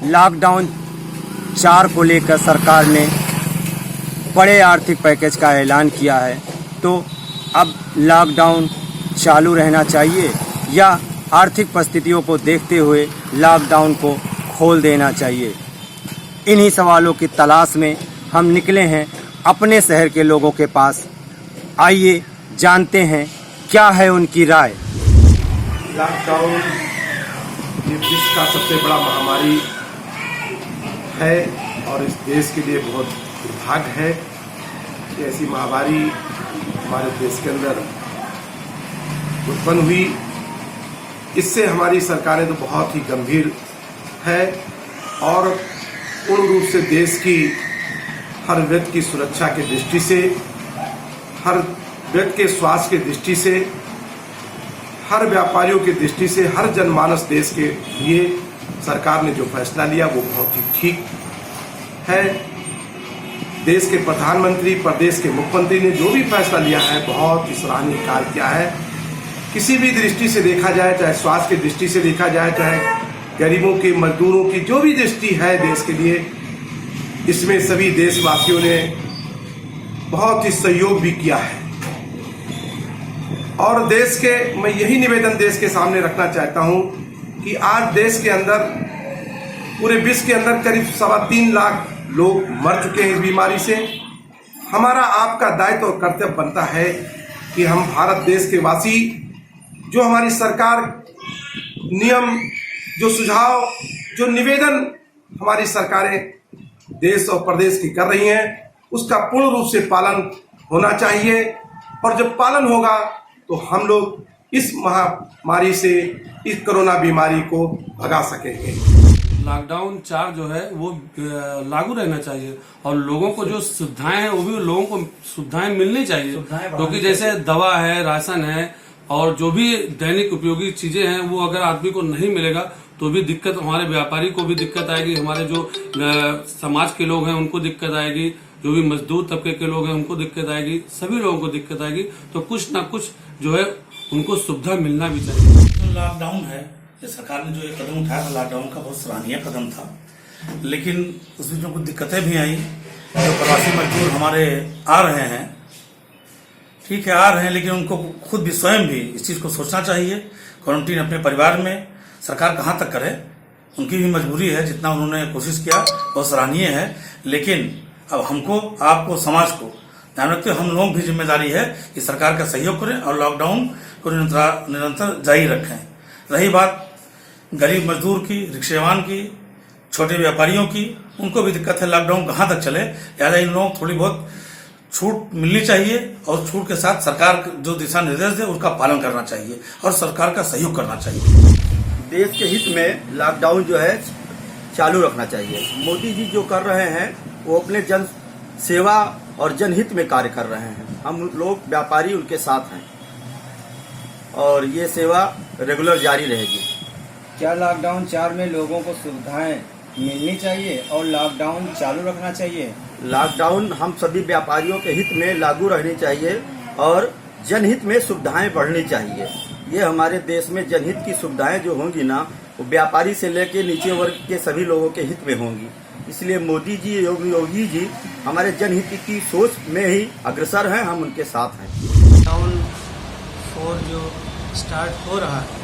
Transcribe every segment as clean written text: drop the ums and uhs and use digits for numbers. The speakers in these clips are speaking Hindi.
लॉकडाउन 4 को लेकर सरकार ने बड़े आर्थिक पैकेज का ऐलान किया है, तो अब लॉकडाउन चालू रहना चाहिए या आर्थिक परिस्थितियों को देखते हुए लॉकडाउन को खोल देना चाहिए। इन्हीं सवालों की तलाश में हम निकले हैं अपने शहर के लोगों के पास। आइए जानते हैं क्या है उनकी राय। लॉकडाउन ये विश्व का सबसे बड़ा महामारी है और इस देश के लिए बहुत दुर्भाग्य है कि ऐसी महामारी हमारे देश के अंदर उत्पन्न हुई। इससे हमारी सरकारें तो बहुत ही गंभीर है और पूर्ण रूप से देश की हर व्यक्ति की सुरक्षा की दृष्टि से, हर व्यक्ति के स्वास्थ्य की दृष्टि से, हर व्यापारियों की दृष्टि से, हर जनमानस देश के लिए सरकार ने जो फैसला लिया वो बहुत ही ठीक है। देश के प्रधानमंत्री, प्रदेश के मुख्यमंत्री ने जो भी फैसला लिया है बहुत ही सराहनीय कार्य किया है। किसी भी दृष्टि से देखा जाए, चाहे स्वास्थ्य की दृष्टि से देखा जाए, चाहे गरीबों की, मजदूरों की जो भी दृष्टि है देश के लिए, इसमें सभी देशवासियों ने बहुत ही सहयोग भी किया है। और देश के, मैं यही निवेदन देश के सामने रखना चाहता हूं कि आज देश के अंदर, पूरे विश्व के अंदर करीब 3.25 लाख लोग मर चुके हैं इस बीमारी से। हमारा आपका दायित्व और कर्तव्य बनता है कि हम भारत देश के वासी, जो हमारी सरकार नियम, जो सुझाव, जो निवेदन हमारी सरकारें देश और प्रदेश की कर रही हैं, उसका पूर्ण रूप से पालन होना चाहिए। और जब पालन होगा तो हम लोग इस महामारी से, इस कोरोना बीमारी को भगा सकेंगे। लॉकडाउन 4 जो है वो लागू रहना चाहिए और लोगों को जो सुविधाएं हैं वो भी लोगों को सुविधाएं मिलनी चाहिए, क्योंकि जैसे दवा है, राशन है और जो भी दैनिक उपयोगी चीजें हैं वो अगर आदमी को नहीं मिलेगा तो भी दिक्कत, हमारे व्यापारी को भी दिक्कत आएगी, हमारे जो समाज के लोग हैं उनको दिक्कत आएगी, जो भी मजदूर तबके के लोग हैं उनको दिक्कत आएगी, सभी लोगों को दिक्कत आएगी। तो कुछ ना कुछ जो है उनको सुविधा मिलना भी चाहिए। जो लॉकडाउन है, ये सरकार ने जो एक कदम उठाया था लॉकडाउन का, बहुत सराहनीय कदम था, लेकिन उसमें जो कुछ दिक्कतें भी आई। जो प्रवासी मजदूर हमारे आ रहे हैं, ठीक है आ रहे हैं, लेकिन उनको खुद भी, स्वयं भी इस चीज़ को सोचना चाहिए। क्वारंटीन अपने परिवार में सरकार कहाँ तक करे, उनकी भी मजबूरी है। जितना उन्होंने कोशिश किया बहुत सराहनीय है, लेकिन अब हमको, आपको, समाज को ध्यान रखते हुए हम लोग भी जिम्मेदारी है कि सरकार का सहयोग करें और लॉकडाउन को निरंतर जारी रखें। रही बात गरीब मजदूर की, रिक्शेवान की, छोटे व्यापारियों की, उनको भी दिक्कत है लॉकडाउन कहाँ तक चले। लिहाजा इन लोगों को थोड़ी बहुत छूट मिलनी चाहिए और छूट के साथ सरकार जो दिशा निर्देश दे उसका पालन करना चाहिए और सरकार का सहयोग करना चाहिए। देश के हित में लॉकडाउन जो है चालू रखना चाहिए। मोदी जी जो कर रहे हैं वो अपने जन सेवा और जनहित में कार्य कर रहे हैं। हम लोग व्यापारी उनके साथ हैं और ये सेवा रेगुलर जारी रहेगी। क्या लॉकडाउन 4 में लोगों को सुविधाएं मिलनी चाहिए और लॉकडाउन चालू रखना चाहिए? लॉकडाउन हम सभी व्यापारियों के हित में लागू रहनी चाहिए और जनहित में सुविधाएं बढ़नी चाहिए। ये हमारे देश में जनहित की सुविधाएं जो होंगी ना, वो व्यापारी से लेकर नीचे वर्ग के सभी लोगों के हित में होंगी। इसलिए मोदी जी, योगी जी हमारे जनहित की सोच में ही अग्रसर हैं, हम उनके साथ हैं। लॉकडाउन 4 जो स्टार्ट हो रहा है,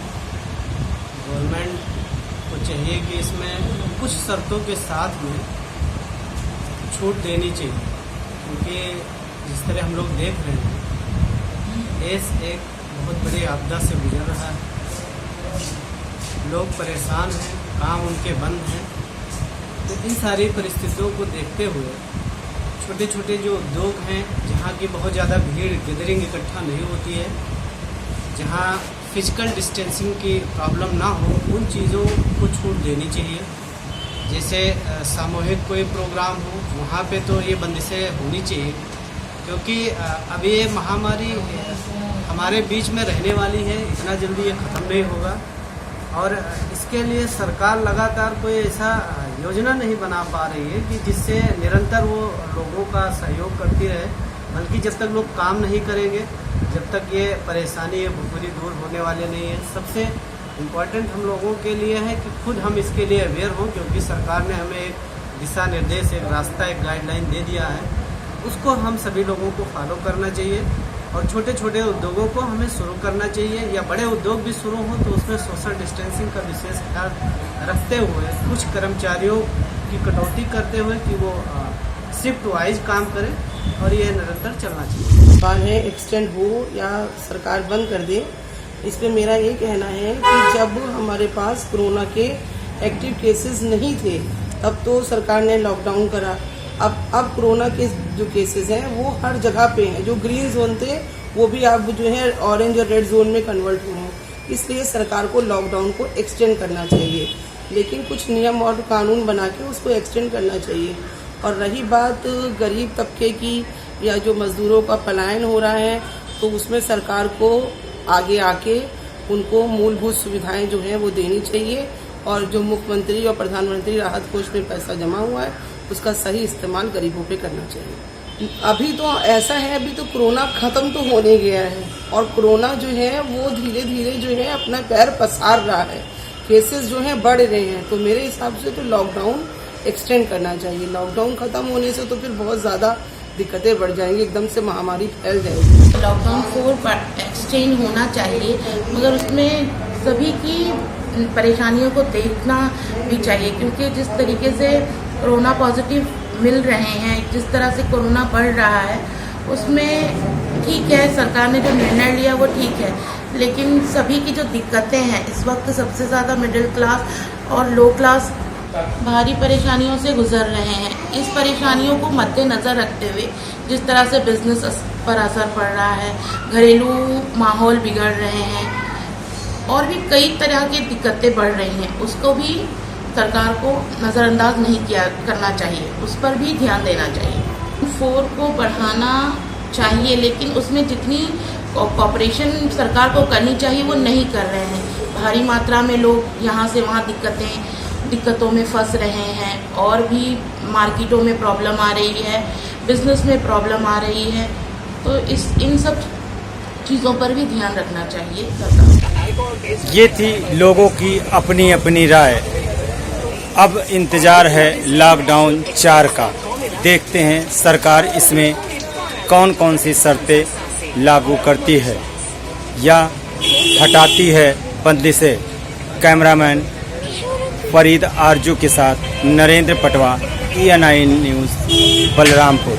गवर्नमेंट को चाहिए कि इसमें कुछ शर्तों के साथ में छूट देनी चाहिए, क्योंकि जिस तरह हम लोग देख रहे हैं देश एक बहुत बड़ी आपदा से गुजर रहा है। लोग परेशान हैं, काम उनके बंद हैं। तो इन सारी परिस्थितियों को देखते हुए छोटे छोटे जो उद्योग हैं, जहाँ की बहुत ज़्यादा भीड़, गैदरिंग इकट्ठा नहीं होती है, जहाँ फिजिकल डिस्टेंसिंग की प्रॉब्लम ना हो, उन चीज़ों को छूट देनी चाहिए। जैसे सामूहिक कोई प्रोग्राम हो, वहाँ पे तो ये बंदिशें होनी चाहिए, क्योंकि अब ये महामारी हमारे बीच में रहने वाली है, इतना जल्दी ये ख़त्म नहीं होगा। और इसके लिए सरकार लगातार कोई ऐसा योजना नहीं बना पा रही है कि जिससे निरंतर वो लोगों का सहयोग करती रहे, बल्कि जब तक लोग काम नहीं करेंगे, जब तक ये परेशानी, ये भुखमरी दूर होने वाले नहीं है। सबसे इम्पॉर्टेंट हम लोगों के लिए है कि खुद हम इसके लिए अवेयर हों, क्योंकि सरकार ने हमें एक दिशा निर्देश, एक रास्ता, एक गाइडलाइन दे दिया है। उसको हम सभी लोगों को फॉलो करना चाहिए और छोटे छोटे उद्योगों को हमें शुरू करना चाहिए, या बड़े उद्योग भी शुरू हो तो उसमें सोशल डिस्टेंसिंग का विशेष ख्याल रखते हुए कुछ कर्मचारियों की कटौती करते हुए कि वो शिफ्ट वाइज काम करें, और ये निरंतर चलना चाहिए। बात है एक्सटेंड हो या सरकार बंद कर दे, इस पे मेरा ये कहना है कि जब हमारे पास कोरोना के एक्टिव केसेस नहीं थे तब तो सरकार ने लॉकडाउन करा। अब कोरोना के जो केसेस हैं वो हर जगह पे हैं। जो ग्रीन जोन थे वो भी अब जो है ऑरेंज और रेड जोन में कन्वर्ट हुए हैं। इसलिए सरकार को लॉकडाउन को एक्सटेंड करना चाहिए, लेकिन कुछ नियम और कानून बना के उसको एक्सटेंड करना चाहिए। और रही बात गरीब तबके की या जो मजदूरों का पलायन हो रहा है, तो उसमें सरकार को आगे आके उनको मूलभूत सुविधाएं जो हैं वो देनी चाहिए, और जो मुख्यमंत्री और प्रधानमंत्री राहत कोष में पैसा जमा हुआ है उसका सही इस्तेमाल गरीबों पे करना चाहिए। अभी तो ऐसा है, अभी तो कोरोना खत्म तो होने गया है और कोरोना जो है वो धीरे धीरे जो है अपना पैर पसार रहा है, केसेस जो हैं बढ़ रहे हैं। तो मेरे हिसाब से तो लॉकडाउन एक्सटेंड करना चाहिए। लॉकडाउन खत्म होने से तो फिर बहुत ज़्यादा दिक्कतें बढ़ जाएंगी, एकदम से महामारी फैल जाएगी। लॉकडाउन 4 एक्सटेंड होना चाहिए, मगर उसमें सभी की परेशानियों को देखना भी चाहिए, क्योंकि जिस तरीके से कोरोना पॉजिटिव मिल रहे हैं, जिस तरह से कोरोना बढ़ रहा है, उसमें ठीक है सरकार ने जो निर्णय लिया वो ठीक है, लेकिन सभी की जो दिक्कतें हैं इस वक्त सबसे ज़्यादा मिडिल क्लास और लो क्लास भारी परेशानियों से गुजर रहे हैं। इस परेशानियों को मद्देनज़र रखते हुए जिस तरह से बिजनेस पर असर पड़ रहा है, घरेलू माहौल बिगड़ रहे हैं और भी कई तरह की दिक्कतें बढ़ रही हैं, उसको भी सरकार को नज़रअंदाज नहीं करना चाहिए, उस पर भी ध्यान देना चाहिए। 4 को बढ़ाना चाहिए, लेकिन उसमें जितनी कॉपरेशन सरकार को करनी चाहिए वो नहीं कर रहे हैं। भारी मात्रा में लोग यहाँ से वहाँ दिक्कतों में फंस रहे हैं, और भी मार्केटों में प्रॉब्लम आ रही है, बिजनेस में प्रॉब्लम आ रही है, तो इन सब चीज़ों पर भी ध्यान रखना चाहिए सरकार। ये थी लोगों की अपनी अपनी राय। अब इंतज़ार है लॉकडाउन 4 का। देखते हैं सरकार इसमें कौन कौन सी शर्तें लागू करती है या हटाती है बंदिशें। कैमरामैन फरीद आरजू के साथ नरेंद्र पटवा, ENI न्यूज़, बलरामपुर।